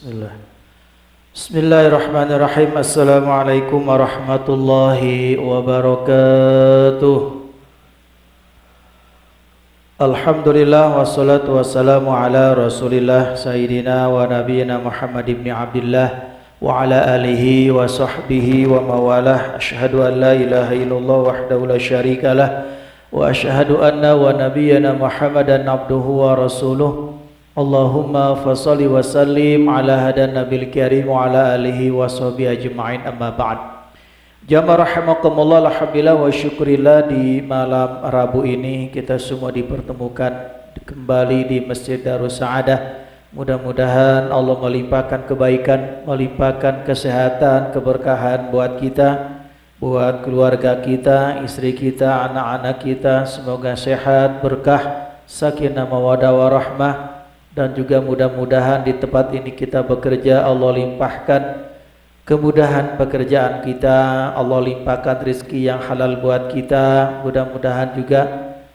Bismillah. Bismillahirrahmanirrahim. Assalamualaikum warahmatullahi wabarakatuh. Alhamdulillah wassalatu wassalamu ala Rasulillah Sayyidina wa nabiyina Muhammad ibn Abdillah wa ala alihi wa sahbihi wa mawalah. Asyhadu an la ilaha illallah wahdahu la syarikalah wa asyhadu anna wa nabiyyana Muhammadan abduhu wa rasuluh. Allahumma fassalli wa sallim ala hadan nabil karim wa ala alihi wa sahbihi ajma'in, amma ba'd. Jamaah rahimakumullah, alhamdulillah wa syukurillah, di malam Rabu ini kita semua dipertemukan kembali di Masjid Darus Sa'adah. Mudah-mudahan Allah melimpahkan kebaikan, melimpahkan kesehatan, keberkahan buat kita, buat keluarga kita, istri kita, anak-anak kita. Semoga sehat, berkah, sakinah mawaddah warahmah. Dan juga mudah-mudahan di tempat ini kita bekerja, Allah limpahkan kemudahan pekerjaan kita, Allah limpahkan rezeki yang halal buat kita. Mudah-mudahan juga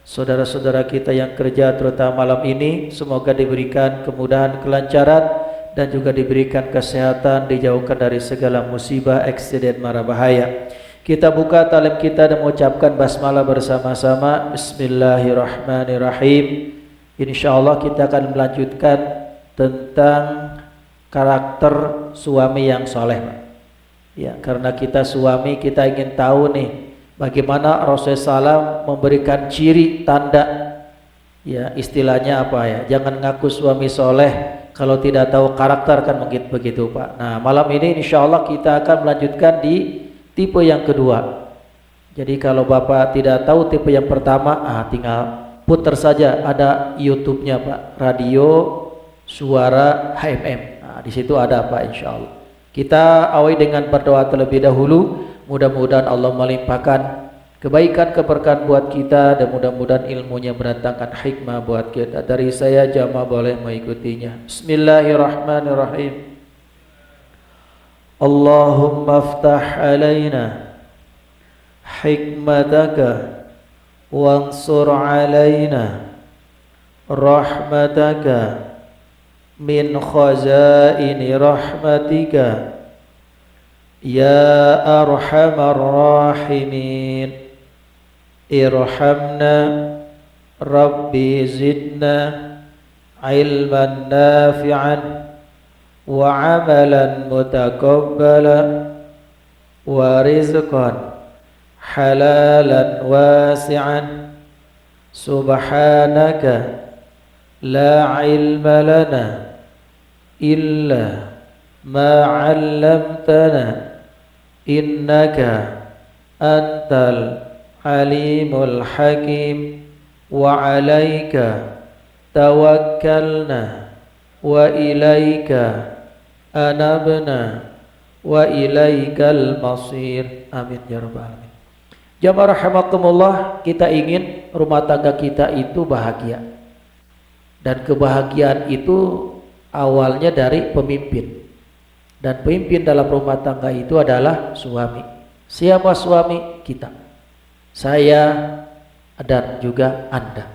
saudara-saudara kita yang kerja terutama malam ini, semoga diberikan kemudahan, kelancaran, dan juga diberikan kesehatan, dijauhkan dari segala musibah, eksiden, mara bahaya. Kita buka talim kita dan mengucapkan basmalah bersama-sama. Bismillahirrahmanirrahim. InsyaAllah kita akan melanjutkan tentang karakter suami yang soleh. Ya, karena kita suami, kita ingin tahu nih bagaimana Rasulullah SAW memberikan ciri tanda. Ya, istilahnya apa ya? Jangan ngaku suami soleh kalau tidak tahu karakter, kan mungkin begitu Pak. Nah, malam ini InsyaAllah kita akan melanjutkan di tipe yang kedua. Jadi kalau Bapak tidak tahu tipe yang pertama, tinggal putar saja, ada YouTube-nya Pak, radio suara HMM. Nah, di situ ada Pak, insyaallah. Kita awali dengan berdoa terlebih dahulu. Mudah-mudahan Allah melimpahkan kebaikan, keberkahan buat kita, dan mudah-mudahan ilmunya mendatangkan hikmah buat kita. Dari saya, jamaah boleh mengikutinya. Bismillahirrahmanirrahim. Allahumma aftah alaina hikmataka wansur alaina rahmataka min khazaini rahmatika ya arhamar rahimin. Irhamna rabbi zidna ilman nafi'an wa amalan mutaqabbala wa rizqan halalan wasi'an. Subhanaka la ilma lana illa ma 'allamtana innaka antal alimul hakim. Wa 'alaika tawakkalna wa ilaika anabna wa ilaikal masir. Amin ya rabbal alamin. Jamaah rahimakumullah, kita ingin rumah tangga kita itu bahagia. Dan kebahagiaan itu awalnya dari pemimpin. Dan pemimpin dalam rumah tangga itu adalah suami. Siapa suami? Kita. Saya dan juga Anda.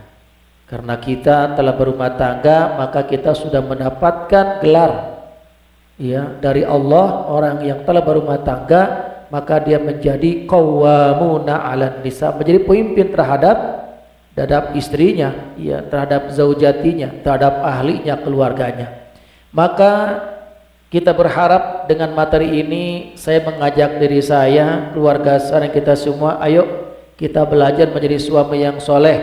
Karena kita telah berumah tangga, maka kita sudah mendapatkan gelar ya dari Allah. Orang yang telah berumah tangga, maka dia menjadi qawwamuna 'alan nisa, menjadi pemimpin terhadap istrinya, ya, terhadap zaujatinya, terhadap ahlinya, keluarganya. Maka kita berharap dengan materi ini, saya mengajak diri saya, keluarga saya, kita semua, ayo kita belajar menjadi suami yang soleh,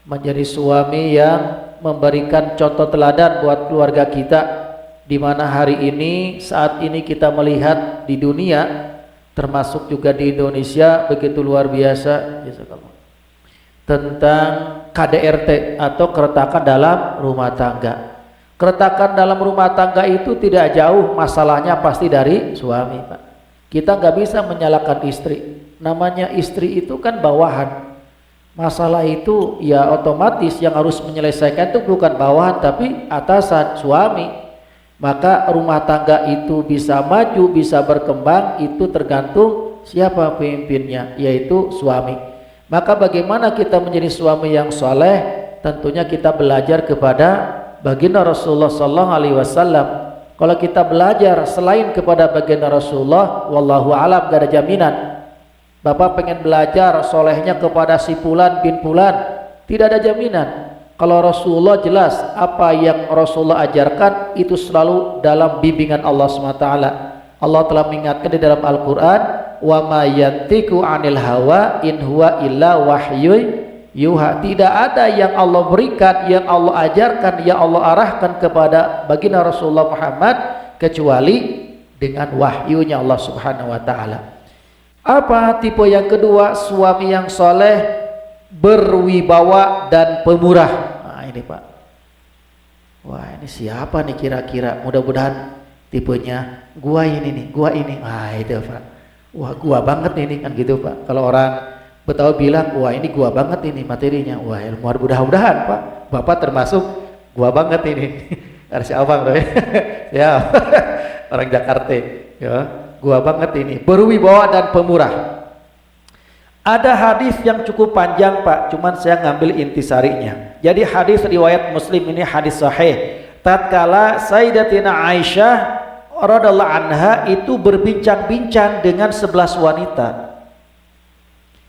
menjadi suami yang memberikan contoh teladan buat keluarga kita. Di mana hari ini, saat ini kita melihat di dunia, termasuk juga di Indonesia, begitu luar biasa tentang KDRT atau keretakan dalam rumah tangga. Keretakan dalam rumah tangga itu tidak jauh masalahnya pasti dari suami Pak. Kita nggak bisa menyalahkan istri. Namanya istri itu kan bawahan. Masalah itu ya otomatis yang harus menyelesaikan itu bukan bawahan tapi atasan, suami. Maka rumah tangga itu bisa maju, bisa berkembang, itu tergantung siapa pemimpinnya, yaitu suami. Maka bagaimana kita menjadi suami yang soleh? Tentunya kita belajar kepada baginda Rasulullah sallallahu alaihi wasallam Kalau kita belajar selain kepada baginda Rasulullah, wallahu alam, gak ada jaminan. Bapak pengen belajar solehnya kepada si Fulan bin Fulan, tidak ada jaminan. Kalau Rasulullah jelas apa yang Rasulullah ajarkan itu selalu dalam bimbingan Allah SWT. Allah telah mengingatkan di dalam Al-Quran, wa ma yantiqu 'anil hawa in huwa illa wahyu yuha. Tidak ada yang Allah berikan, yang Allah ajarkan, yang Allah arahkan kepada baginda Rasulullah Muhammad kecuali dengan wahyunya Allah Subhanahu wa taala. Apa tipe yang kedua? Suami yang soleh, berwibawa dan pemurah. Nah ini Pak, wah ini siapa nih kira-kira? Mudah-mudahan tipenya gua ini nih, gua ini. Ah itu Pak, wah gua banget ini kan gitu Pak. Kalau orang Betawi bilang, wah ini gua banget ini materinya. Wah mudah-mudahan Pak, Bapak termasuk gua banget ini. Harus abang tuh ya. Orang Jakarta ya, gua banget ini, berwibawa dan pemurah. Ada hadis yang cukup panjang Pak, cuman saya ngambil intisarinya. Jadi hadis riwayat Muslim ini hadis sahih. Tatkala Sayyidatina Aisyah radhiyallahu anha itu berbincang-bincang dengan 11 wanita.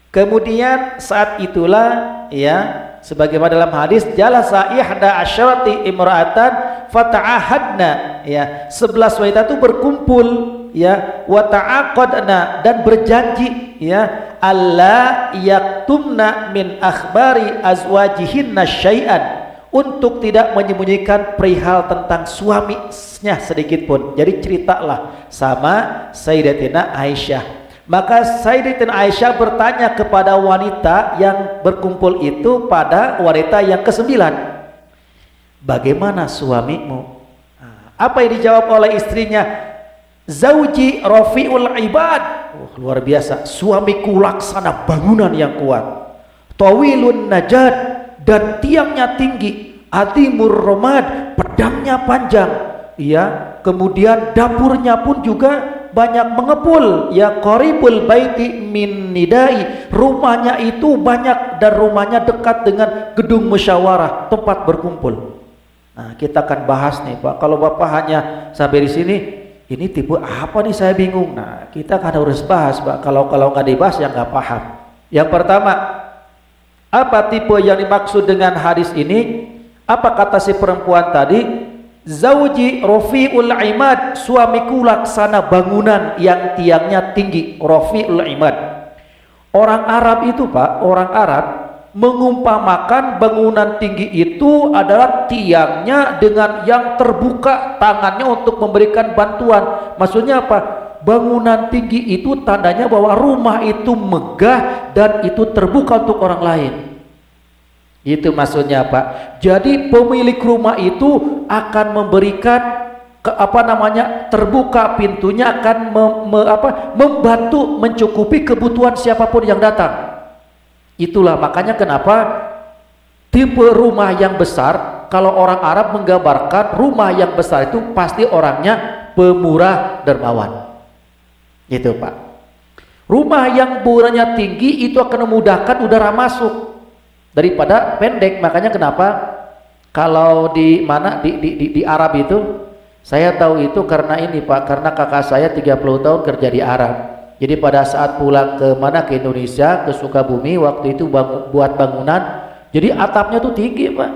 Kemudian saat itulah ya, sebagaimana dalam hadis, jalasa ihda asyarati imra'atan fata'ahadna, ya 11 wanita itu berkumpul ya, wa ta'aqadna, dan berjanji ya, alla yaktumna min akhbari azwajihinna syai'an, untuk tidak menyembunyikan perihal tentang suaminya sedikit pun. Jadi ceritalah sama Sayyidatina Aisyah. Maka Sayyidatina Aisyah bertanya kepada wanita yang berkumpul itu, pada wanita yang ke-9, bagaimana suamimu? Apa yang dijawab oleh istrinya? Zauji rafi'ul ibad. Luar biasa, suamiku laksana bangunan yang kuat, tawilun najad, dan tiangnya tinggi, atimur romad, pedangnya panjang ya, kemudian dapurnya pun juga banyak mengepul ya, qaribul baiti min nidai, rumahnya itu banyak dan rumahnya dekat dengan gedung musyawarah, tempat berkumpul. Nah kita akan bahas nih Pak, kalau Bapak hanya sampai di sini, ini tipe apa nih saya bingung. Nah kita kan harus bahas Pak, kalau nggak dibahas ya nggak paham. Yang pertama, apa tipe yang dimaksud dengan hadis ini? Apa kata si perempuan tadi? Zauji rafi'ul imad, suamiku laksana bangunan yang tiangnya tinggi, rafi'ul imad. Orang Arab itu Pak, orang Arab mengumpamakan bangunan tinggi itu adalah tiangnya dengan yang terbuka tangannya untuk memberikan bantuan. Maksudnya apa? Bangunan tinggi itu tandanya bahwa rumah itu megah dan itu terbuka untuk orang lain. Itu maksudnya Pak. Jadi pemilik rumah itu akan memberikan terbuka pintunya, akan membantu mencukupi kebutuhan siapapun yang datang. Itulah makanya kenapa tipe rumah yang besar, kalau orang Arab menggambarkan rumah yang besar itu pasti orangnya pemurah dermawan. Itu Pak. Rumah yang buranya tinggi itu akan memudahkan udara masuk daripada pendek. Makanya kenapa kalau di Arab itu, saya tahu itu karena ini Pak, karena kakak saya 30 tahun kerja di Arab. Jadi pada saat pulang ke Indonesia, ke Sukabumi, waktu itu buat bangunan, jadi atapnya tuh tinggi Pak.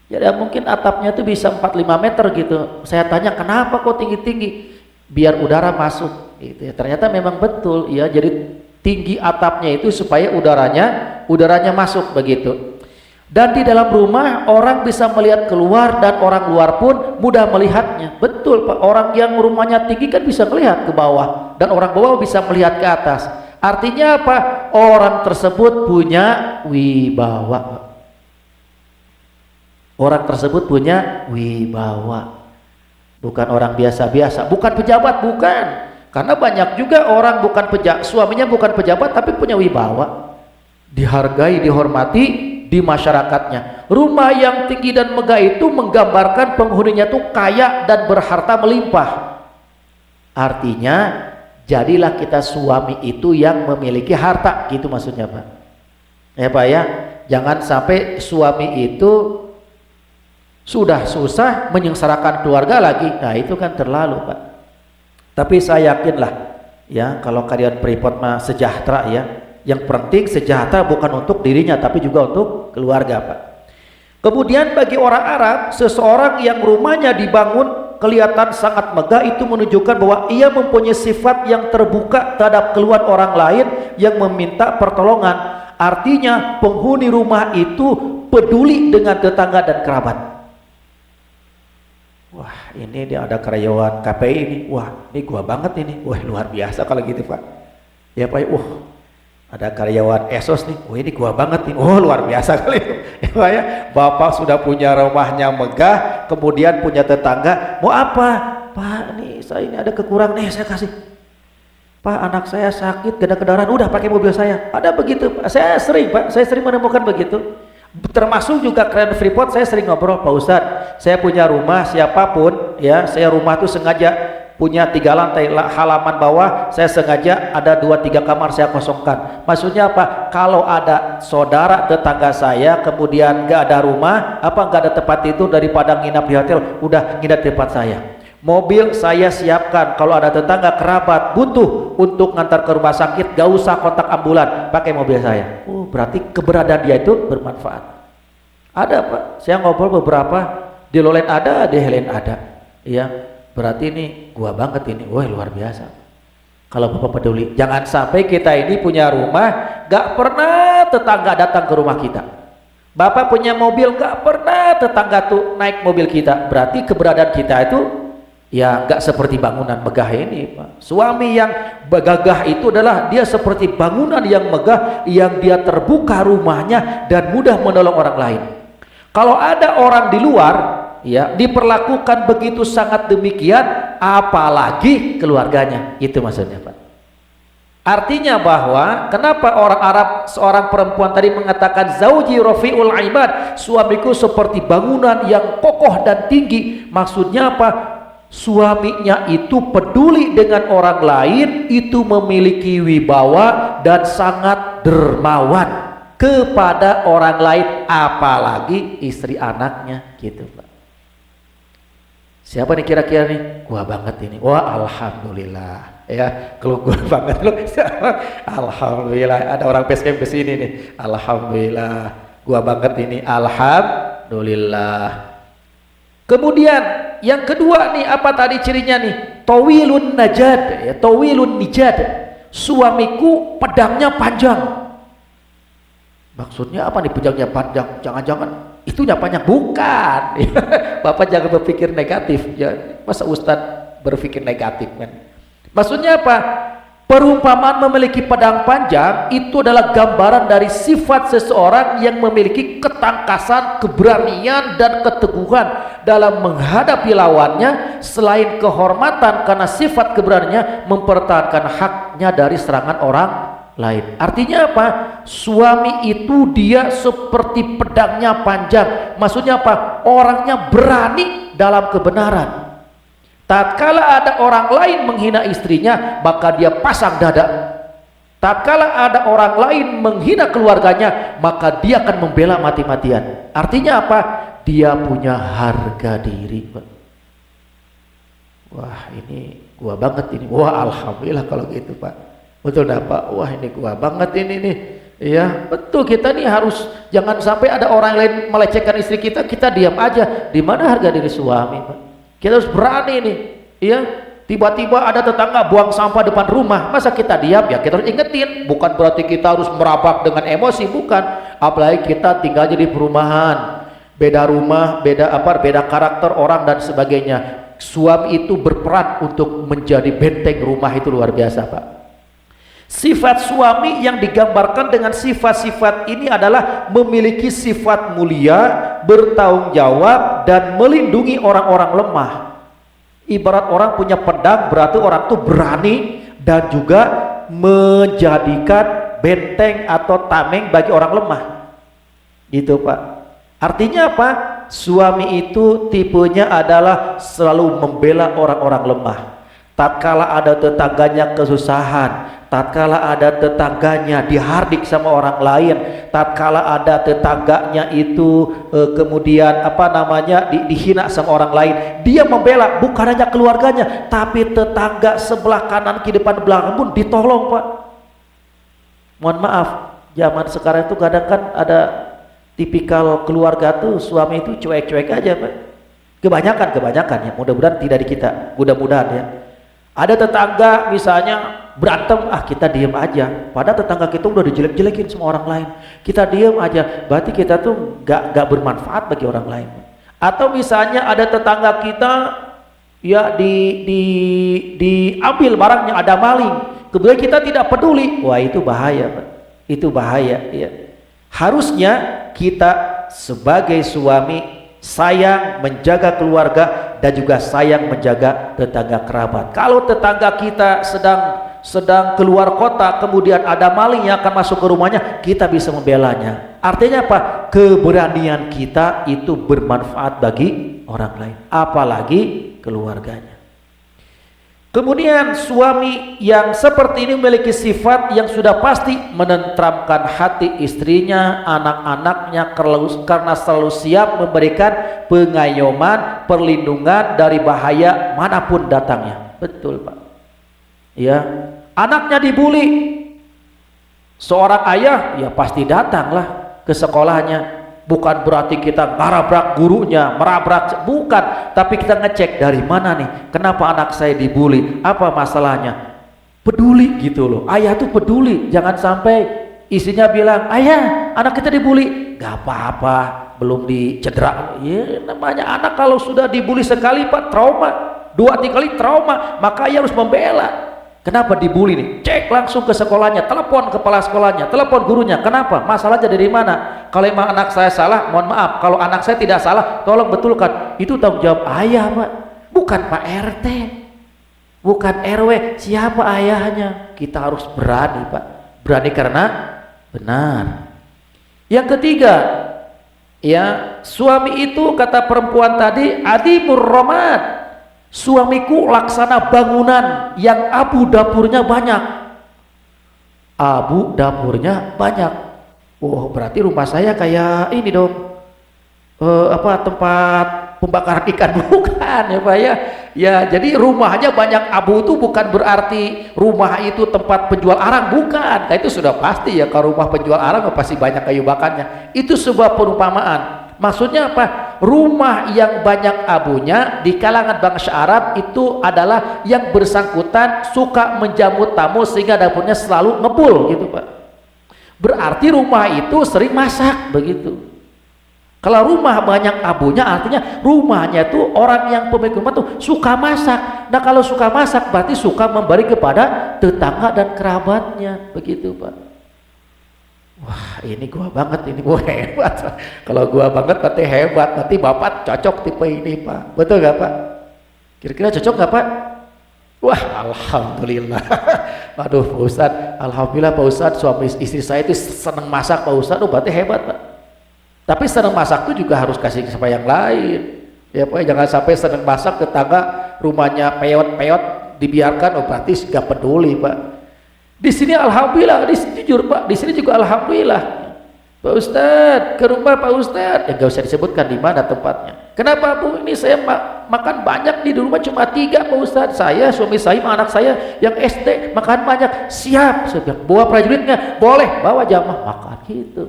Jadi mungkin atapnya tuh bisa 4-5 meter gitu. Saya tanya kenapa kok tinggi-tinggi? Biar udara masuk gitu ya. Ternyata memang betul ya, jadi tinggi atapnya itu supaya udaranya masuk begitu. Dan di dalam rumah orang bisa melihat keluar dan orang luar pun mudah melihatnya. Betul Pak, orang yang rumahnya tinggi kan bisa melihat ke bawah dan orang bawah bisa melihat ke atas. Artinya apa? Orang tersebut punya wibawa. Orang tersebut punya wibawa. Bukan orang biasa-biasa, bukan pejabat, bukan. Karena banyak juga orang suaminya bukan pejabat tapi punya wibawa, dihargai, dihormati di masyarakatnya. Rumah yang tinggi dan megah itu menggambarkan penghuninya tuh kaya dan berharta melimpah. Artinya jadilah kita suami itu yang memiliki harta, gitu maksudnya Pak. Ya Pak ya, jangan sampai suami itu Sudah susah menyengsarakan keluarga lagi. Nah, itu kan terlalu, Pak. Tapi saya yakinlah ya, kalau kalian Freeport mah sejahtera ya. Yang penting sejahtera bukan untuk dirinya tapi juga untuk keluarga, Pak. Kemudian bagi orang Arab, seseorang yang rumahnya dibangun kelihatan sangat megah itu menunjukkan bahwa ia mempunyai sifat yang terbuka terhadap keluhan orang lain yang meminta pertolongan. Artinya penghuni rumah itu peduli dengan tetangga dan kerabat. Wah, ini dia ada karyawan KPI ini. Wah, ini gua banget ini. Wah, luar biasa kalau gitu, Pak. Ya, Pak. Ada karyawan Esos nih. Wah, ini gua banget ini. Oh, luar biasa kali itu. Ya, Pak ya. Bapak sudah punya rumahnya megah, kemudian punya tetangga. Mau apa? Pak, nih saya ini ada kekurangan nih, saya kasih. Pak, anak saya sakit, gak ada kendaraan. Udah pakai mobil saya. Ada begitu, Pak. Saya sering, Pak. Saya sering menemukan begitu. Termasuk juga klien Freeport, saya sering ngobrol, Pak Ustadz, saya punya rumah, siapapun ya, saya rumah tuh sengaja punya 3 lantai, halaman bawah saya sengaja ada 2-3 kamar saya kosongkan. Maksudnya apa? Kalau ada saudara tetangga saya kemudian gak ada rumah, gak ada tempat tidur, daripada nginap di hotel, udah nginap di tempat saya. Mobil saya siapkan, kalau ada tetangga kerabat butuh untuk ngantar ke rumah sakit, gak usah kontak ambulan, pakai mobil saya. Berarti keberadaan dia itu bermanfaat. Ada, Pak, saya ngobrol beberapa, di Lolen ada, di Helen ada ya, berarti ini gua banget ini. Wah, luar biasa kalau Bapak peduli. Jangan sampai kita ini punya rumah gak pernah tetangga datang ke rumah kita. Bapak punya mobil gak pernah tetangga tuh naik mobil kita, berarti keberadaan kita itu ya gak seperti bangunan megah ini, Pak. Suami yang gagah itu adalah dia seperti bangunan yang megah yang dia terbuka rumahnya dan mudah menolong orang lain. Kalau ada orang di luar ya diperlakukan begitu sangat demikian, apalagi keluarganya. Itu maksudnya, Pak. Artinya bahwa kenapa orang Arab, seorang perempuan tadi mengatakan zauji rafiul ibad, suamiku seperti bangunan yang kokoh dan tinggi. Maksudnya apa? Suaminya itu peduli dengan orang lain, itu memiliki wibawa dan sangat dermawan kepada orang lain, apalagi istri anaknya gitu, Pak. Siapa nih kira-kira nih? Gua banget ini. Wah, alhamdulillah ya, kalau gua banget loh. Alhamdulillah ada orang PSM kesini nih. Alhamdulillah gua banget ini. Alhamdulillah. Kemudian yang kedua nih, apa tadi cirinya nih? Tawilun najad ya, tawilun nijad. Suamiku pedangnya panjang. Maksudnya apa nih pedangnya panjang? Jangan-jangan itunya panjang? Bukan. Bapak jangan berpikir negatif ya. Masa Ustadz berpikir negatif kan? Maksudnya apa? Perumpamaan memiliki pedang panjang itu adalah gambaran dari sifat seseorang yang memiliki ketangkasan, keberanian dan keteguhan dalam menghadapi lawannya, selain kehormatan karena sifat keberaniannya mempertahankan haknya dari serangan orang lain. Artinya apa? Suami itu dia seperti pedangnya panjang. Maksudnya apa? Orangnya berani dalam kebenaran. Tatkala ada orang lain menghina istrinya, maka dia pasang dada. Tatkala ada orang lain menghina keluarganya, maka dia akan membela mati-matian. Artinya apa? Dia punya harga diri. Wah, ini gua banget ini. Wah, alhamdulillah kalau gitu, Pak. Betul dah, Pak. Wah, ini gua banget ini nih. Iya, betul, kita nih harus jangan sampai ada orang lain melecehkan istri kita, kita diam aja. Di mana harga diri suami, Pak? Kita harus berani nih, ya. Tiba-tiba ada tetangga buang sampah depan rumah, masa kita diam? Ya kita harus ingetin. Bukan berarti kita harus merabak dengan emosi, bukan. Apalagi kita tinggalnya di perumahan, beda rumah, beda karakter orang dan sebagainya. Suami itu berperan untuk menjadi benteng rumah, itu luar biasa, Pak. Sifat suami yang digambarkan dengan sifat-sifat ini adalah memiliki sifat mulia, bertanggung jawab dan melindungi orang-orang lemah. Ibarat orang punya pedang, berarti orang itu berani dan juga menjadikan benteng atau tameng bagi orang lemah. Gitu, Pak. Artinya apa? Suami itu tipenya adalah selalu membela orang-orang lemah. Tatkala ada tetangganya kesusahan, tatkala ada tetangganya dihardik sama orang lain, tatkala ada tetangganya itu kemudian dihina sama orang lain, dia membela bukan hanya keluarganya, tapi tetangga sebelah kanan kiri depan belakang pun ditolong, Pak. Mohon maaf, zaman sekarang itu kadang kan ada tipikal keluarga tuh suami itu cuek-cuek aja, Pak. Kebanyakan ya, mudah-mudahan tidak di kita, mudah-mudahan ya. Ada tetangga misalnya berantem, kita diem aja, padahal tetangga kita udah dijelek-jelekin sama orang lain, kita diem aja, berarti kita tuh gak bermanfaat bagi orang lain. Atau misalnya ada tetangga kita ya diambil barangnya, ada maling, kemudian kita tidak peduli, wah itu bahaya, Pak. Itu bahaya ya. Harusnya kita sebagai suami sayang menjaga keluarga dan juga sayang menjaga tetangga kerabat. Kalau tetangga kita sedang keluar kota, kemudian ada maling yang akan masuk ke rumahnya, kita bisa membelanya. Artinya apa? Keberanian kita itu bermanfaat bagi orang lain, apalagi keluarganya. Kemudian suami yang seperti ini memiliki sifat yang sudah pasti menenteramkan hati istrinya, anak-anaknya, karena selalu siap memberikan pengayoman, perlindungan dari bahaya manapun datangnya. Betul, Pak. Ya, anaknya dibuli, seorang ayah ya pasti datanglah ke sekolahnya. Bukan berarti kita merabrak gurunya, bukan, tapi kita ngecek dari mana nih, kenapa anak saya dibully, apa masalahnya, peduli gitu loh. Ayah tuh peduli, jangan sampai istrinya bilang, ayah anak kita dibully, gak apa-apa, belum dicedera. Ya namanya anak kalau sudah dibully sekali, Pak, trauma, 2-3 kali trauma, maka ayah harus membela. Kenapa dibully nih? Cek langsung ke sekolahnya, telepon kepala sekolahnya, telepon gurunya. Kenapa? Masalahnya dari mana? Kalau emang anak saya salah, mohon maaf. Kalau anak saya tidak salah, tolong betulkan. Itu tanggung jawab ayah, Pak. Bukan Pak RT, bukan RW. Siapa ayahnya? Kita harus berani, Pak. Berani karena benar. Yang ketiga, ya, suami itu kata perempuan tadi, adimur romad. Suamiku laksana bangunan yang abu dapurnya banyak. Abu dapurnya banyak. Oh, berarti rumah saya kayak ini dong. Tempat pembakaran ikan, bukan ya, Pak ya. Ya, jadi rumahnya banyak abu itu bukan berarti rumah itu tempat penjual arang, bukan. Nah, itu sudah pasti ya, kalau rumah penjual arang pasti banyak kayu bakarnya. Itu sebuah perumpamaan. Maksudnya apa? Rumah yang banyak abunya di kalangan bangsa Arab itu adalah yang bersangkutan suka menjamu tamu sehingga dapurnya selalu ngebul gitu, Pak. Berarti rumah itu sering masak begitu. Kalau rumah banyak abunya artinya rumahnya itu orang yang pemilik rumah tuh suka masak. Nah, kalau suka masak berarti suka memberi kepada tetangga dan kerabatnya begitu, Pak. Wah, ini gua banget, ini gua hebat. Kalau gua banget berarti hebat, berarti Bapak cocok tipe ini, Pak. Betul gak, Pak? Kira-kira cocok gak, Pak? Wah, alhamdulillah. Aduh, Pak Ustadz, alhamdulillah Pak Ustadz, suami istri saya itu senang masak, Pak Ustadz. Oh, berarti hebat, Pak. Tapi senang masak itu juga harus kasih sama yang lain. Ya, Pak, jangan sampai senang masak tetangga rumahnya peot-peot dibiarkan, oh berarti gak peduli, Pak. Di sini alhamdulillah, di sini jujur, Pak, di sini juga alhamdulillah. Pak Ustadz, ke rumah Pak Ustadz, ya gak usah disebutkan di mana tempatnya. Kenapa, Bu? Ini saya makan banyak di rumah cuma 3, Pak Ustadz. Saya, suami saya, anak saya yang SD makan banyak. Siap, saya bilang, bawa prajuritnya, boleh, bawa jamaah makan gitu.